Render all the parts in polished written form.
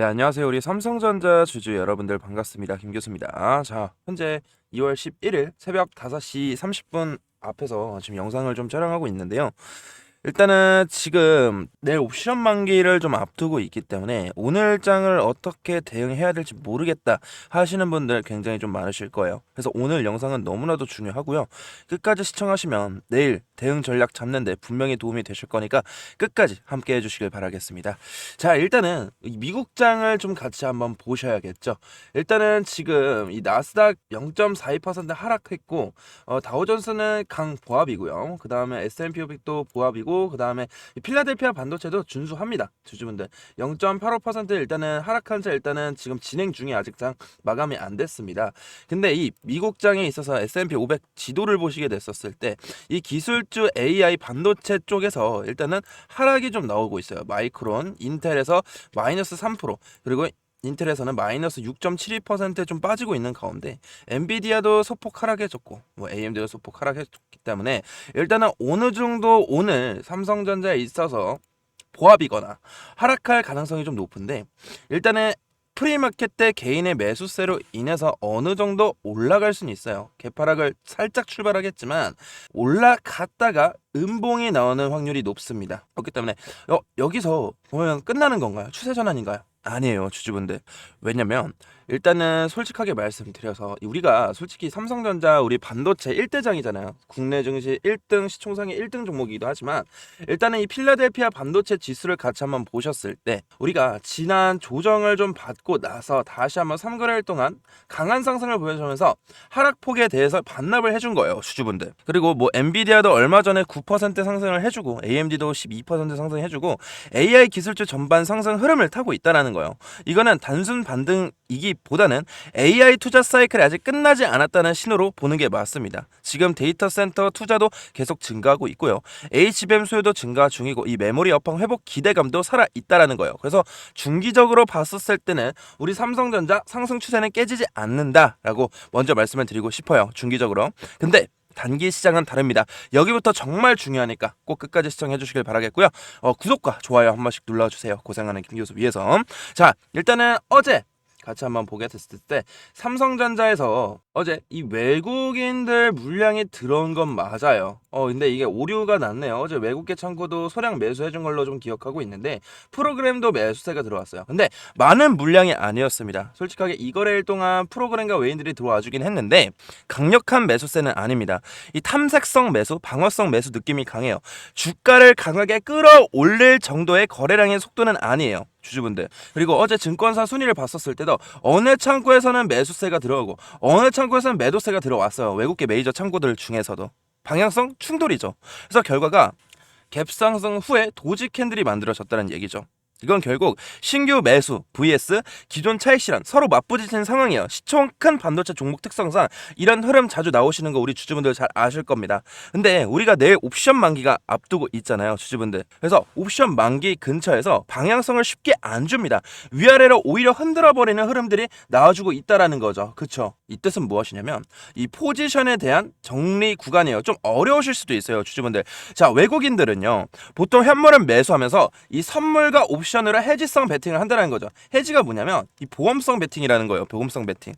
네, 안녕하세요. 우리 삼성전자 주주 여러분들 반갑습니다. 김 교수입니다. 자, 현재 2월 11일 새벽 5시 30분 앞에서 지금 영상을 좀 촬영하고 있는데요. 일단은 지금 내일 옵션 만기를 좀 앞두고 있기 때문에 오늘 장을 어떻게 대응해야 될지 모르겠다 하시는 분들 굉장히 좀 많으실 거예요. 그래서 오늘 영상은 너무나도 중요하고요. 끝까지 시청하시면 내일 대응 전략 잡는데 분명히 도움이 되실 거니까 끝까지 함께 해주시길 바라겠습니다. 자, 일단은 이 미국장을 좀 같이 한번 보셔야겠죠. 일단은 지금 이 나스닥 0.42% 하락했고 다우존스는 강 보합이고요. 그 다음에 S&P 500도 보합이고, 그 다음에 필라델피아 반도체도 준수합니다. 주주분들 0.85% 일단은 하락한 차 일단은 지금 진행 중에 아직 장 마감이 안 됐습니다. 근데 이 미국장에 있어서 S&P 500 지도를 보시게 됐었을 때 이 기술주 AI 반도체 쪽에서 일단은 하락이 좀 나오고 있어요. 마이크론, 인텔에서 마이너스 3%, 그리고 인텔에서는 마이너스 6.72%좀 빠지고 있는 가운데 엔비디아도 소폭 하락해졌고 뭐 AMD도 소폭 하락해졌기 때문에 일단은 어느 정도 오늘 삼성전자에 있어서 보합이거나 하락할 가능성이 좀 높은데, 일단은 프리마켓 때 개인의 매수세로 인해서 어느 정도 올라갈 수는 있어요. 개파락을 살짝 출발하겠지만 올라갔다가 음봉이 나오는 확률이 높습니다. 그렇기 때문에 여기서 보면 끝나는 건가요? 추세 전환인가요? 아니에요, 주주분들. 왜냐면 일단은 솔직하게 말씀드려서 우리가 솔직히 삼성전자 우리 반도체 1대장이잖아요. 국내 증시 1등, 시총상의 1등 종목이기도 하지만 일단은 이 필라델피아 반도체 지수를 같이 한번 보셨을 때 우리가 지난 조정을 좀 받고 나서 다시 한번 3거래일 동안 강한 상승을 보여주면서 하락폭에 대해서 반납을 해준 거예요, 주주분들. 그리고 뭐 엔비디아도 얼마 전에 9% 상승을 해주고 AMD도 12% 상승해주고 AI 기술주 전반 상승 흐름을 타고 있다라는 거예요. 이거는 단순 반등이기보다는 AI 투자 사이클이 아직 끝나지 않았다는 신호로 보는 게 맞습니다. 지금 데이터 센터 투자도 계속 증가하고 있고요. HBM 수요도 증가 중이고 이 메모리 업황 회복 기대감도 살아 있다라는 거예요. 그래서 중기적으로 봤었을 때는 우리 삼성전자 상승 추세는 깨지지 않는다라고 먼저 말씀을 드리고 싶어요. 중기적으로. 근데 단기 시장은 다릅니다. 여기부터 정말 중요하니까 꼭 끝까지 시청해 주시길 바라겠고요. 구독과 좋아요 한 번씩 눌러주세요. 고생하는 김 교수 위해서. 자, 일단은 어제 같이 한번 보게 됐을 때 삼성전자에서 어제 이 외국인들 물량이 들어온 건 맞아요. 근데 이게 오류가 났네요. 어제 외국계 창구도 소량 매수해준 걸로 좀 기억하고 있는데 프로그램도 매수세가 들어왔어요. 근데 많은 물량이 아니었습니다. 솔직하게 이 거래일 동안 프로그램과 외인들이 들어와 주긴 했는데 강력한 매수세는 아닙니다. 이 탐색성 매수, 방어성 매수 느낌이 강해요. 주가를 강하게 끌어올릴 정도의 거래량의 속도는 아니에요, 주주분들. 그리고 어제 증권사 순위를 봤었을 때도 어느 창구에서는 매수세가 들어오고 어느 창구에서는 매도세가 들어왔어요. 외국계 메이저 창구들 중에서도 방향성 충돌이죠. 그래서 결과가 갭상승 후에 도지 캔들이 만들어졌다는 얘기죠. 이건 결국 신규 매수 vs 기존 차익 실현 서로 맞부딪히는 상황이에요. 시총 큰 반도체 종목 특성상 이런 흐름 자주 나오시는 거 우리 주주분들 잘 아실 겁니다. 근데 우리가 내일 옵션 만기가 앞두고 있잖아요, 주주분들. 그래서 옵션 만기 근처에서 방향성을 쉽게 안 줍니다. 위아래로 오히려 흔들어 버리는 흐름들이 나와주고 있다라는 거죠. 그쵸? 이 뜻은 무엇이냐면 이 포지션에 대한 정리 구간이에요. 좀 어려우실 수도 있어요, 주주분들. 자, 외국인들은요 보통 현물은 매수하면서 이 선물과 옵션으로 해지성 베팅을 한다는 거죠. 해지가 뭐냐면 이 보험성 베팅이라는 거예요. 보험성 베팅.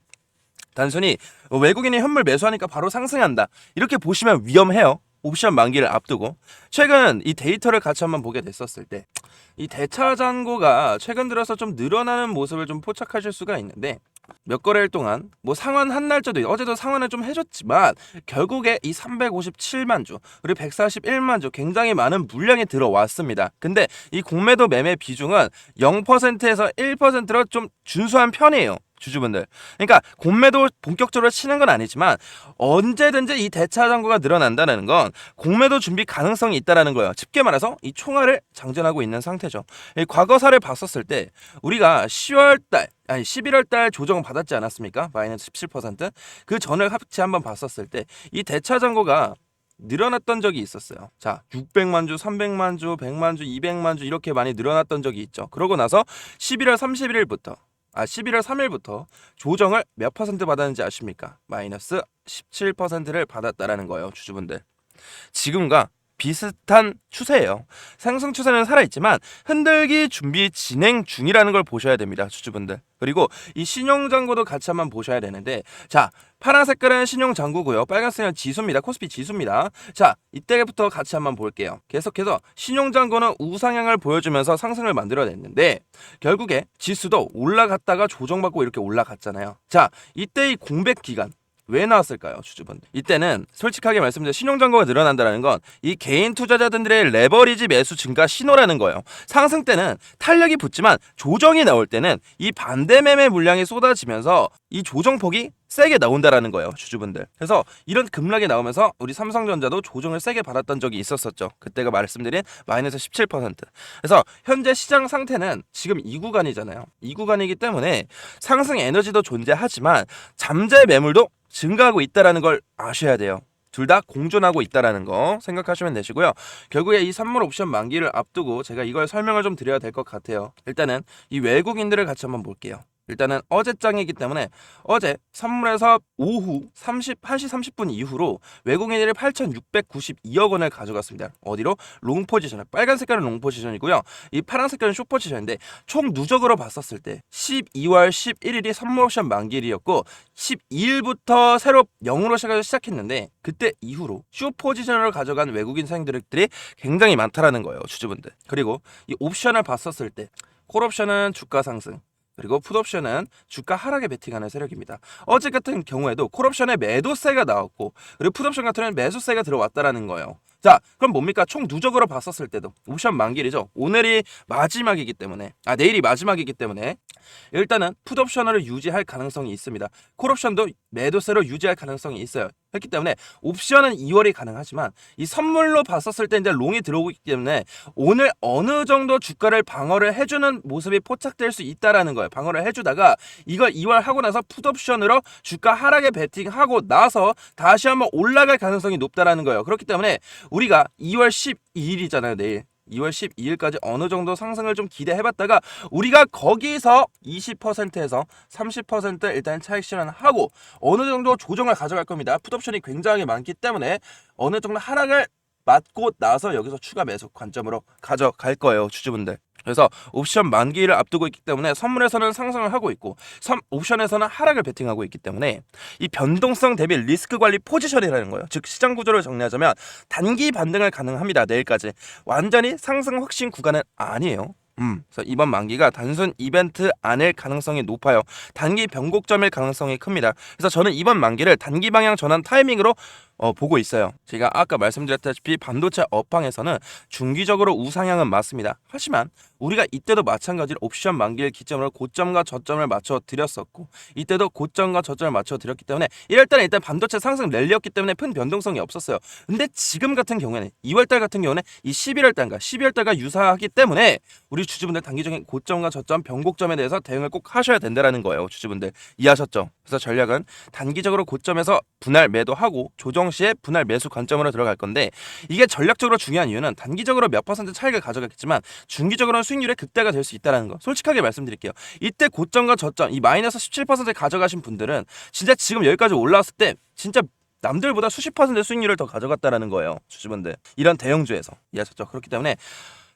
단순히 외국인이 현물 매수하니까 바로 상승한다, 이렇게 보시면 위험해요. 옵션 만기를 앞두고 최근 이 데이터를 같이 한번 보게 됐었을 때 이 대차 잔고가 최근 들어서 좀 늘어나는 모습을 좀 포착하실 수가 있는데, 몇 거래일 동안 뭐 상환 한 날짜도 어제도 상환을 좀 해줬지만 결국에 이 357만 주 그리고 141만 주 굉장히 많은 물량이 들어왔습니다. 근데 이 공매도 매매 비중은 0%에서 1%로 좀 준수한 편이에요, 주주분들. 그러니까 공매도 본격적으로 치는 건 아니지만 언제든지 이 대차 잔고가 늘어난다는 건 공매도 준비 가능성이 있다라는 거예요. 쉽게 말해서 이 총알을 장전하고 있는 상태죠. 이 과거사를 봤었을 때 우리가 11월 달 조정 받았지 않았습니까? 마이너스 17%. 그 전을 같이 한번 봤었을 때 이 대차 잔고가 늘어났던 적이 있었어요. 자, 600만 주, 300만 주, 100만 주, 200만 주 이렇게 많이 늘어났던 적이 있죠. 그러고 나서 11월 3일부터 조정을 몇 퍼센트 받았는지 아십니까? 마이너스 17%를 받았다라는 거예요, 주주분들. 지금과 비슷한 추세예요. 상승 추세는 살아있지만 흔들기 준비 진행 중이라는 걸 보셔야 됩니다, 주주분들. 그리고 이 신용장고도 같이 한번 보셔야 되는데, 자, 파란 색깔은 신용장고고요. 빨간색은 지수입니다. 코스피 지수입니다. 자, 이때부터 같이 한번 볼게요. 계속해서 신용장고는 우상향을 보여주면서 상승을 만들어냈는데 결국에 지수도 올라갔다가 조정받고 이렇게 올라갔잖아요. 자, 이때 이 공백 기간 왜 나왔을까요, 주주분? 이때는 솔직하게 말씀드려 신용장고가 늘어난다는 건 이 개인 투자자들의 레버리지 매수 증가 신호라는 거예요. 상승 때는 탄력이 붙지만 조정이 나올 때는 이 반대 매매 물량이 쏟아지면서 이 조정폭이 세게 나온다라는 거예요, 주주분들. 그래서 이런 급락이 나오면서 우리 삼성전자도 조정을 세게 받았던 적이 있었었죠. 그때가 말씀드린 마이너스 17%. 그래서 현재 시장 상태는 지금 이 구간이잖아요. 이 구간이기 때문에 상승 에너지도 존재하지만 잠재 매물도 증가하고 있다라는 걸 아셔야 돼요. 둘 다 공존하고 있다라는 거 생각하시면 되시고요. 결국에 이 선물 옵션 만기를 앞두고 제가 이걸 설명을 좀 드려야 될 것 같아요. 일단은 이 외국인들을 같이 한번 볼게요. 일단은 어제장이기 때문에 어제 선물에서 오후 1시 30분 이후로 외국인들이 8,692억 원을 가져갔습니다. 어디로? 롱 포지션. 빨간 색깔은 롱 포지션이고요. 이 파란 색깔은 숏 포지션인데 총 누적으로 봤었을 때 12월 11일이 선물 옵션 만기일이었고 12일부터 새로 0으로 시작했는데 그때 이후로 숏 포지션을 가져간 외국인 사용들이 굉장히 많다라는 거예요, 주주분들. 그리고 이 옵션을 봤었을 때 콜옵션은 주가 상승, 그리고 풋옵션은 주가 하락에 베팅하는 세력입니다. 어제 같은 경우에도 콜옵션에 매도세가 나왔고 그리고 풋옵션 같은 경우는 매수세가 들어왔다라는 거예요. 자, 그럼 뭡니까? 총 누적으로 봤었을 때도 옵션 만기일이죠. 오늘이 마지막이기 때문에 내일이 마지막이기 때문에 일단은 풋옵션을 유지할 가능성이 있습니다. 콜옵션도 매도세로 유지할 가능성이 있어요. 했기 때문에 옵션은 2월이 가능하지만 이 선물로 봤었을 때 이제 롱이 들어오기 때문에 오늘 어느 정도 주가를 방어를 해주는 모습이 포착될 수 있다라는 거예요. 방어를 해주다가 이걸 2월 하고 나서 풋옵션으로 주가 하락에 베팅하고 나서 다시 한번 올라갈 가능성이 높다라는 거예요. 그렇기 때문에 우리가 2월 12일이잖아요, 내일. 2월 12일까지 어느 정도 상승을 좀 기대해봤다가 우리가 거기서 20%에서 30% 일단 차익 실현하고 어느 정도 조정을 가져갈 겁니다. 풋옵션이 굉장히 많기 때문에 어느 정도 하락을 맞고 나서 여기서 추가 매수 관점으로 가져갈 거예요, 주주분들. 그래서 옵션 만기를 앞두고 있기 때문에 선물에서는 상승을 하고 있고 옵션에서는 하락을 베팅하고 있기 때문에 이 변동성 대비 리스크 관리 포지션이라는 거예요. 즉 시장 구조를 정리하자면 단기 반등을 가능합니다. 내일까지. 완전히 상승 확신 구간은 아니에요. 그래서 이번 만기가 단순 이벤트 아닐 가능성이 높아요. 단기 변곡점일 가능성이 큽니다. 그래서 저는 이번 만기를 단기 방향 전환 타이밍으로 보고 있어요. 제가 아까 말씀드렸다시피 반도체 업황에서는 중기적으로 우상향은 맞습니다. 하지만 우리가 이때도 마찬가지로 옵션 만기를 기점으로 고점과 저점을 맞춰 드렸었고 이때도 고점과 저점을 맞춰 드렸기 때문에 1월달에 일단 반도체 상승 랠리였기 때문에 큰 변동성이 없었어요. 근데 지금 같은 경우에는 2월달 같은 경우는 이 11월달과 유사하기 때문에 우리 주주분들 단기적인 고점과 저점 변곡점에 대해서 대응을 꼭 하셔야 된다는 거예요. 주주분들 이해하셨죠? 그래서 전략은 단기적으로 고점에서 분할 매도하고 조정 시에 분할 매수 관점으로 들어갈 건데 이게 전략적으로 중요한 이유는 단기적으로 몇 퍼센트 차익을 가져갔겠지만 중기적으로는 수익률의 극대가 될 수 있다는 거 솔직하게 말씀드릴게요. 이때 고점과 저점 이 마이너스 17% 가져가신 분들은 진짜 지금 여기까지 올라왔을 때 진짜 남들보다 수십 퍼센트 수익률을 더 가져갔다라는 거예요, 주주분들. 이런 대형주에서 이해하셨죠? 그렇기 때문에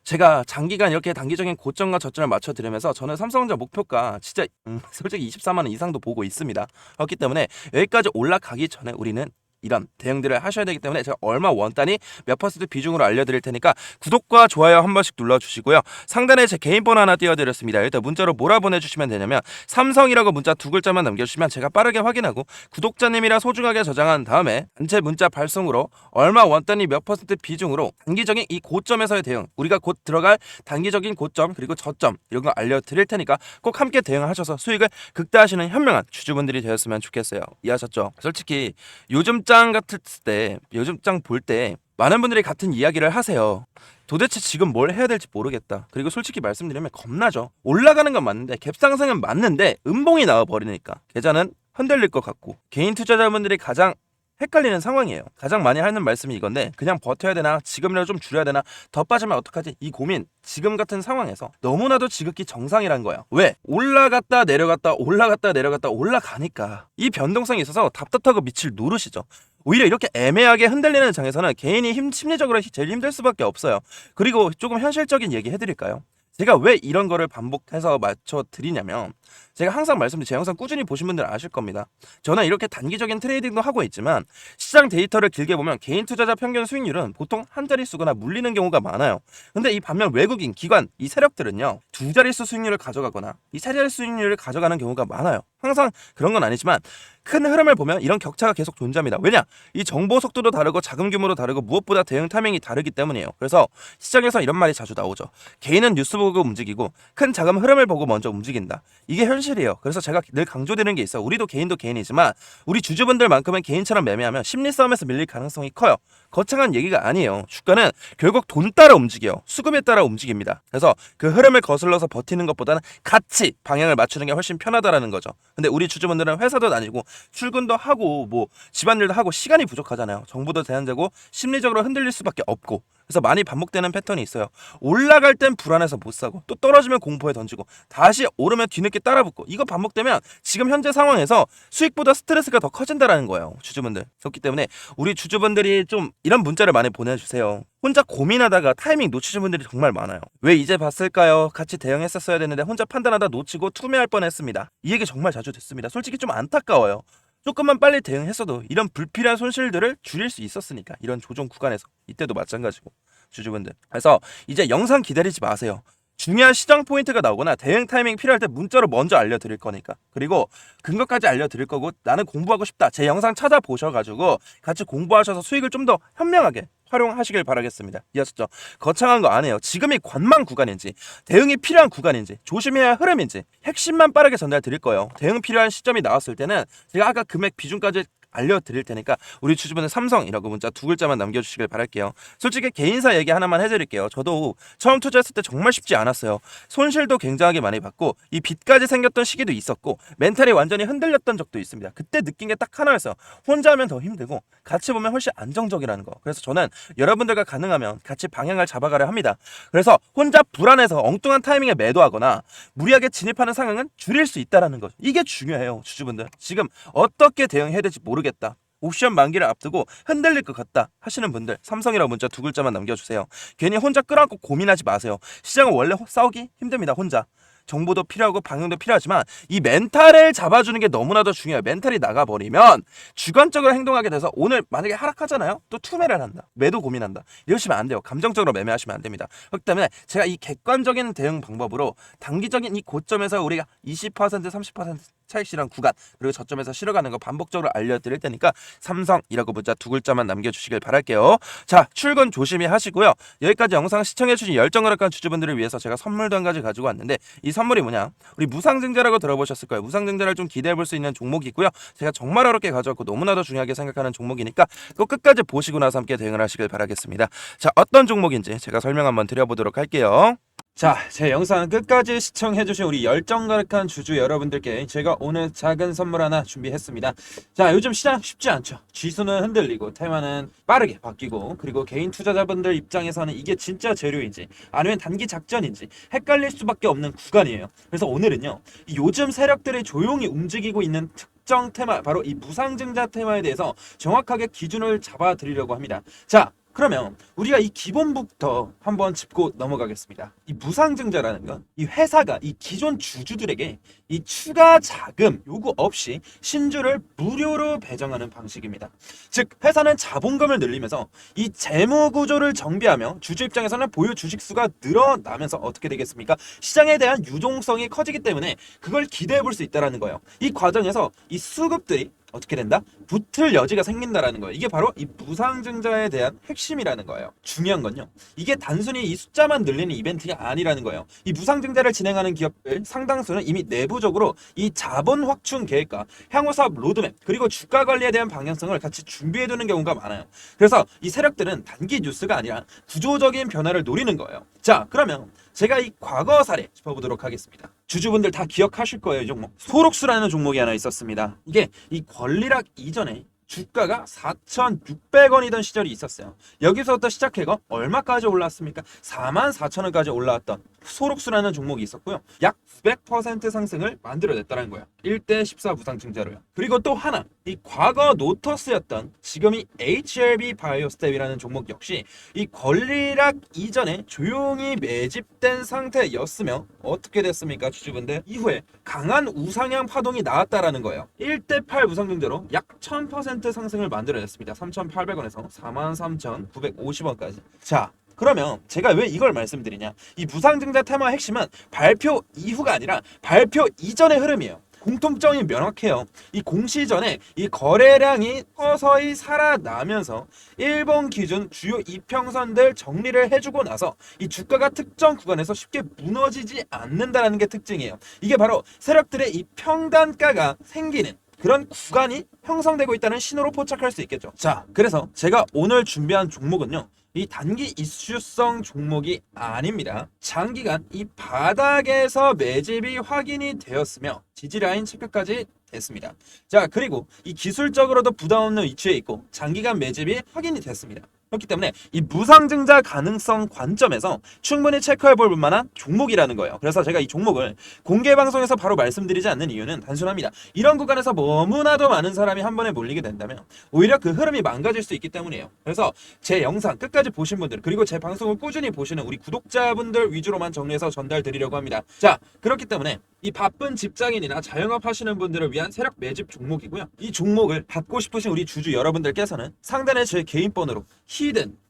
제가 장기간 이렇게 단기적인 고점과 저점을 맞춰드리면서 저는 삼성전자 목표가 진짜 솔직히 24만 원 이상도 보고 있습니다. 그렇기 때문에 여기까지 올라가기 전에 우리는 이런 대응들을 하셔야 되기 때문에 제가 얼마 원단위 몇 퍼센트 비중으로 알려드릴 테니까 구독과 좋아요 한 번씩 눌러주시고요. 상단에 제 개인 번호 하나 띄워드렸습니다. 일단 문자로 뭐라 보내주시면 되냐면 삼성이라고 문자 2글자만 남겨주시면 제가 빠르게 확인하고 구독자님이라 소중하게 저장한 다음에 단체 문자 발송으로 얼마 원단위 몇 퍼센트 비중으로 단기적인 이 고점에서의 대응 우리가 곧 들어갈 단기적인 고점 그리고 저점 이런 거 알려드릴 테니까 꼭 함께 대응하셔서 수익을 극대화하시는 현명한 주주분들이 되었으면 좋겠어요. 이해하셨죠? 솔직히 요즘 장 같을 때 요즘 장 볼 때 많은 분들이 같은 이야기를 하세요. 도대체 지금 뭘 해야 될지 모르겠다. 그리고 솔직히 말씀드리면 겁나죠. 올라가는 건 맞는데 갭상승은 맞는데 음봉이 나와버리니까 계좌는 흔들릴 것 같고 개인 투자자분들이 가장 헷갈리는 상황이에요. 가장 많이 하는 말씀이 이건데 그냥 버텨야 되나 지금이라도 좀 줄여야 되나 더 빠지면 어떡하지 이 고민 지금 같은 상황에서 너무나도 지극히 정상이란 거예요. 왜? 올라갔다 내려갔다 올라갔다 내려갔다 올라가니까 이 변동성이 있어서 답답하고 미칠 노릇이죠. 오히려 이렇게 애매하게 흔들리는 장에서는 개인이 심리적으로 제일 힘들 수밖에 없어요. 그리고 조금 현실적인 얘기 해드릴까요? 제가 왜 이런 거를 반복해서 맞춰 드리냐면, 제가 항상 말씀드린 제 영상 꾸준히 보신 분들 아실 겁니다. 저는 이렇게 단기적인 트레이딩도 하고 있지만 시장 데이터를 길게 보면 개인 투자자 평균 수익률은 보통 한 자릿수거나 물리는 경우가 많아요. 근데 이 반면 외국인, 기관, 이 세력들은요, 두 자릿수 수익률을 가져가거나 이 세 자릿수 수익률을 가져가는 경우가 많아요. 항상 그런 건 아니지만 큰 흐름을 보면 이런 격차가 계속 존재합니다. 왜냐? 이 정보 속도도 다르고 자금 규모도 다르고 무엇보다 대응 타이밍이 다르기 때문이에요. 그래서 시장에서 이런 말이 자주 나오죠. 개인은 뉴스 보고 움직이고 큰 자금 흐름을 보고 먼저 움직인다. 이게 현실이에요. 그래서 제가 늘 강조드리는 게 있어요. 우리도 개인도 개인이지만 우리 주주분들만큼은 개인처럼 매매하면 심리 싸움에서 밀릴 가능성이 커요. 거창한 얘기가 아니에요. 주가는 결국 돈 따라 움직여요. 수급에 따라 움직입니다. 그래서 그 흐름을 거슬러서 버티는 것보다는 같이 방향을 맞추는 게 훨씬 편하다라는 거죠. 근데 우리 주주분들은 회사도 다니고 출근도 하고 뭐 집안일도 하고 시간이 부족하잖아요. 정보도 제한되고 심리적으로 흔들릴 수밖에 없고, 그래서 많이 반복되는 패턴이 있어요. 올라갈 땐 불안해서 못 사고 또 떨어지면 공포에 던지고 다시 오르면 뒤늦게 따라붙고, 이거 반복되면 지금 현재 상황에서 수익보다 스트레스가 더 커진다라는 거예요, 주주분들. 그렇기 때문에 우리 주주분들이 좀 이런 문자를 많이 보내주세요. 혼자 고민하다가 타이밍 놓치신 분들이 정말 많아요. 왜 이제 봤을까요? 같이 대응했었어야 되는데 혼자 판단하다 놓치고 투매할 뻔했습니다. 이 얘기 정말 자주 듣습니다. 솔직히 좀 안타까워요. 조금만 빨리 대응했어도 이런 불필요한 손실들을 줄일 수 있었으니까, 이런 조정 구간에서. 이때도 마찬가지고, 주주분들. 그래서 이제 영상 기다리지 마세요. 중요한 시장 포인트가 나오거나 대응 타이밍 필요할 때 문자로 먼저 알려드릴 거니까. 그리고 근거까지 알려드릴 거고, 나는 공부하고 싶다, 제 영상 찾아보셔가지고 같이 공부하셔서 수익을 좀 더 현명하게 활용하시길 바라겠습니다. 이해하셨죠? 거창한 거 안 해요. 지금이 관망 구간인지, 대응이 필요한 구간인지, 조심해야 할 흐름인지 핵심만 빠르게 전달 드릴 거예요. 대응 필요한 시점이 나왔을 때는 제가 아까 금액 비중까지 알려드릴 테니까 우리 주주분들 삼성이라고 문자 두 글자만 남겨주시길 바랄게요. 솔직히 개인사 얘기 하나만 해드릴게요. 저도 처음 투자했을 때 정말 쉽지 않았어요. 손실도 굉장하게 많이 받고 이 빚까지 생겼던 시기도 있었고 멘탈이 완전히 흔들렸던 적도 있습니다. 그때 느낀 게 딱 하나였어요. 혼자 하면 더 힘들고 같이 보면 훨씬 안정적이라는 거. 그래서 저는 여러분들과 가능하면 같이 방향을 잡아가려 합니다. 그래서 혼자 불안해서 엉뚱한 타이밍에 매도하거나 무리하게 진입하는 상황은 줄일 수 있다는 거죠. 이게 중요해요, 주주분들. 지금 어떻게 대응해야 될지 모르겠다, 옵션 만기를 앞두고 흔들릴 것 같다 하시는 분들, 삼성이라고 문자 두 글자만 남겨주세요. 괜히 혼자 끌어안고 고민하지 마세요. 시장은 원래 싸우기 힘듭니다. 혼자. 정보도 필요하고 방향도 필요하지만 이 멘탈을 잡아주는 게 너무나도 중요해요. 멘탈이 나가버리면 주관적으로 행동하게 돼서 오늘 만약에 하락하잖아요? 또 투매를 한다, 매도 고민한다, 이러시면 안 돼요. 감정적으로 매매하시면 안 됩니다. 그렇기 때문에 제가 이 객관적인 대응 방법으로 단기적인 이 고점에서 우리가 20% 30% 차익 실현 구간, 그리고 저점에서 실어가는 거 반복적으로 알려드릴 테니까 삼성이라고 문자 두 글자만 남겨주시길 바랄게요. 자, 출근 조심히 하시고요. 여기까지 영상 시청해주신 열정가락한 주주분들을 위해서 제가 선물도 한 가지 가지고 왔는데, 이 선물이 뭐냐, 우리 무상증자라고 들어보셨을 거예요. 무상증자를 좀 기대해볼 수 있는 종목이 있고요. 제가 정말 어렵게 가져왔고 너무나도 중요하게 생각하는 종목이니까 꼭 끝까지 보시고 나서 함께 대응을 하시길 바라겠습니다. 자, 어떤 종목인지 제가 설명 한번 드려보도록 할게요. 자, 제 영상 끝까지 시청해주신 우리 열정가득한 주주 여러분들께 제가 오늘 작은 선물 하나 준비했습니다. 자, 요즘 시장 쉽지 않죠. 지수는 흔들리고 테마는 빠르게 바뀌고, 그리고 개인 투자자분들 입장에서는 이게 진짜 재료인지 아니면 단기 작전인지 헷갈릴 수밖에 없는 구간이에요. 그래서 오늘은요, 이 요즘 세력들이 조용히 움직이고 있는 특정 테마, 바로 이 무상증자 테마에 대해서 정확하게 기준을 잡아 드리려고 합니다. 자, 그러면 우리가 이 기본부터 한번 짚고 넘어가겠습니다. 이 무상증자라는 건 이 회사가 이 기존 주주들에게 이 추가 자금 요구 없이 신주를 무료로 배정하는 방식입니다. 즉, 회사는 자본금을 늘리면서 이 재무 구조를 정비하며 주주 입장에서는 보유 주식 수가 늘어나면서 어떻게 되겠습니까? 시장에 대한 유동성이 커지기 때문에 그걸 기대해 볼 수 있다는 거예요. 이 과정에서 이 수급들이 어떻게 된다? 붙을 여지가 생긴다라는 거예요. 이게 바로 이 무상증자에 대한 핵심이라는 거예요. 중요한 건요, 이게 단순히 이 숫자만 늘리는 이벤트가 아니라는 거예요. 이 무상증자를 진행하는 기업들 상당수는 이미 내부적으로 이 자본 확충 계획과 향후 사업 로드맵, 그리고 주가 관리에 대한 방향성을 같이 준비해두는 경우가 많아요. 그래서 이 세력들은 단기 뉴스가 아니라 구조적인 변화를 노리는 거예요. 자, 그러면 제가 이 과거 사례 짚어보도록 하겠습니다. 주주분들 다 기억하실 거예요. 이 종목 소록수라는 종목이 하나 있었습니다. 이게 이 권리락 이전에 주가가 4,600원이던 시절이 있었어요. 여기서부터 시작해서 얼마까지 올랐습니까? 44,000원까지 올라왔던 소록수라는 종목이 있었고요. 약 900% 상승을 만들어냈다는 거예요. 1대 14 무상증자로요. 그리고 또 하나, 이 과거 노터스였던 지금이 HLB 바이오스텝이라는 종목 역시 이 권리락 이전에 조용히 매집된 상태였으며 어떻게 됐습니까, 주주분들? 이후에 강한 우상향 파동이 나왔다라는 거예요. 1대 8 무상증자로 약 1000% 상승을 만들어냈습니다. 3,800원에서 43,950원까지. 자, 그러면 제가 왜 이걸 말씀드리냐, 이 무상증자 테마의 핵심은 발표 이후가 아니라 발표 이전의 흐름이에요. 공통점이 명확해요. 이 공시 전에 이 거래량이 서서히 살아나면서 일본 기준 주요 이평선들 정리를 해주고 나서 이 주가가 특정 구간에서 쉽게 무너지지 않는다는 게 특징이에요. 이게 바로 세력들의 이 평단가가 생기는 그런 구간이 형성되고 있다는 신호로 포착할 수 있겠죠. 자, 그래서 제가 오늘 준비한 종목은요, 이 단기 이슈성 종목이 아닙니다. 장기간 이 바닥에서 매집이 확인이 되었으며 지지라인 체크까지 됐습니다. 자, 그리고 이 기술적으로도 부담 없는 위치에 있고 장기간 매집이 확인이 됐습니다. 그렇기 때문에 이 무상증자 가능성 관점에서 충분히 체크해볼 만한 종목이라는 거예요. 그래서 제가 이 종목을 공개 방송에서 바로 말씀드리지 않는 이유는 단순합니다. 이런 구간에서 너무나도 많은 사람이 한 번에 몰리게 된다면 오히려 그 흐름이 망가질 수 있기 때문이에요. 그래서 제 영상 끝까지 보신 분들, 그리고 제 방송을 꾸준히 보시는 우리 구독자분들 위주로만 정리해서 전달드리려고 합니다. 자, 그렇기 때문에 이 바쁜 직장인이나 자영업 하시는 분들을 위한 세력 매집 종목이고요. 이 종목을 받고 싶으신 우리 주주 여러분들께서는 상단에 제 개인 번호로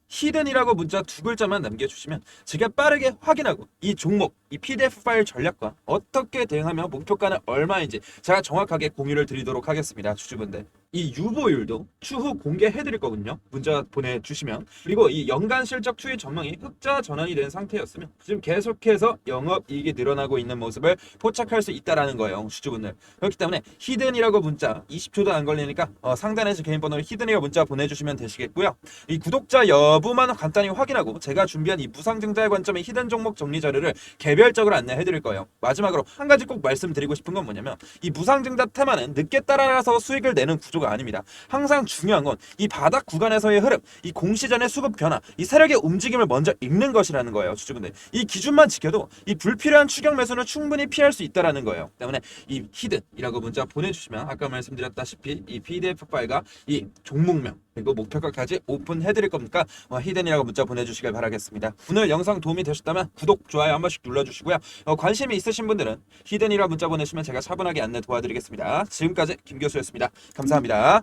히든이라고 문자 2글자만 남겨주시면 제가 빠르게 확인하고 이 종목, 이 PDF 파일 전략과 어떻게 대응하며 목표가는 얼마인지 제가 정확하게 공유를 드리도록 하겠습니다. 주주분들, 이 유보율도 추후 공개해드릴 거거든요. 문자 보내주시면. 그리고 이 연간 실적 추이 전망이 흑자 전환이 된 상태였으며 지금 계속해서 영업이익이 늘어나고 있는 모습을 포착할 수 있다는 거예요, 주주분들. 그렇기 때문에 히든이라고 문자 20초도 안 걸리니까 상단에서 개인 번호로 히든이라고 문자 보내주시면 되시겠고요. 이 구독자 여부만 간단히 확인하고 제가 준비한 이 무상증자의 관점의 히든 종목 정리 자료를 개별적으로 안내해드릴 거예요. 마지막으로 한 가지 꼭 말씀드리고 싶은 건 뭐냐면, 이 무상증자 테마는 늦게 따라서 수익을 내는 구조가 아닙니다. 항상 중요한 건 이 바닥 구간에서의 흐름, 이 공시전의 수급 변화, 이 세력의 움직임을 먼저 읽는 것이라는 거예요, 주주분들. 이 기준만 지켜도 이 불필요한 추격 매수는 충분히 피할 수 있다는 거예요. 때문에 이 히든이라고 문자 보내주시면 아까 말씀드렸다시피 이 PDF 파일과 이 종목명 그리고 목표가까지 오픈해드릴 겁니까? 히든이라고 문자 보내주시길 바라겠습니다. 오늘 영상 도움이 되셨다면 구독, 좋아요 한 번씩 눌러주시고요. 관심이 있으신 분들은 히든이라고 문자 보내시면 제가 차분하게 안내 도와드리겠습니다. 지금까지 김 교수였습니다. 감사합니다.